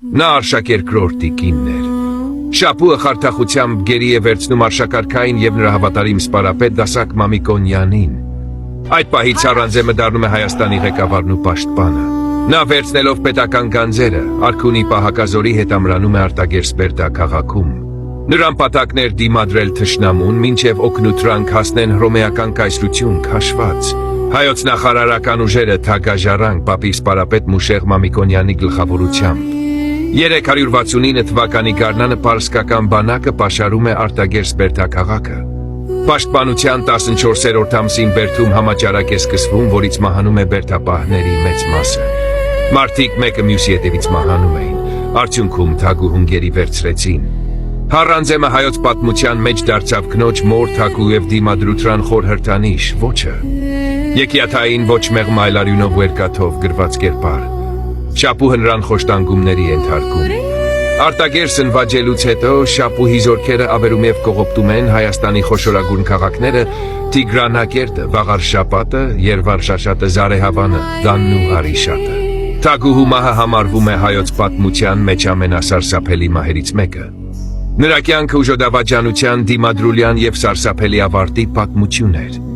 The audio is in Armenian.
Նա արշակերկրորդի կինն էր։ Շապուը խարթախությամբ գերի է վերցնում արշակարքային և նրա հավատարիմ սպարապետ դասակ Մամիկոնյանին։ Այդ պահից Սարվանձեմը դառնում է Հայաստանի ղեկավարն ու պաշտպանը։ Նա վերցնելով պետական գանձերը, Արքունի պահակազորի հետ ամրանում է Արտագերսբերդա քաղաքում։ Նրան պատակն էր դիմադրել թշնամուն, մինչև օգնութրանք հասնեն հռոմեական կայսրություն քաշված։ Հայոց նախարարական ուժերը թագաժառանգ պապի սպարապետ Մուշեղ Մամիկոնյանի գլխավորությամբ։ 369 թվականի գարնանը պարսկական բանակը պաշարում է Արտագերսբերդա քաղաքը։ Պաշտպանության 14-րդ ամսին Բերդում համաճարակ է սկսվում, որից մահանում է բերդապահների մեծ մասը։ Մարդիկ մեկը մյուսի հետևից մահանում էին, արդյունքում թագու հունգերի վերցրեցին։ Հարանձեմը հայոց պատմության մեջ դարձավ կնոջ մոր թագու և դիմադրության խոր հրթանիշ, ոչը։ Եկիաթային ոչ մեղմ այլ արյունով ու երկաթով գրված կերպար։ Շապուհը նրան խոշտանգումների ենթարկում։ Արտագերսն վաճելուց հետո Շապուհի զորքերը ավերում և կողոպտում են Հայաստանի խոշորագույն քաղաքները Տիգրանակերտը, Վաղարշապատը, Երվարշաշատը, Զարեհավանը, Դանն ու Արիշատը։ Թագուհու մահը համարվում է հայոց պատմության մեջ ամենասարսափելի մահերից մեկը։ Նրա կյանքը ուժոդավաճանության, դիմադրության և սարսափելի ավարտի պատմություն էր։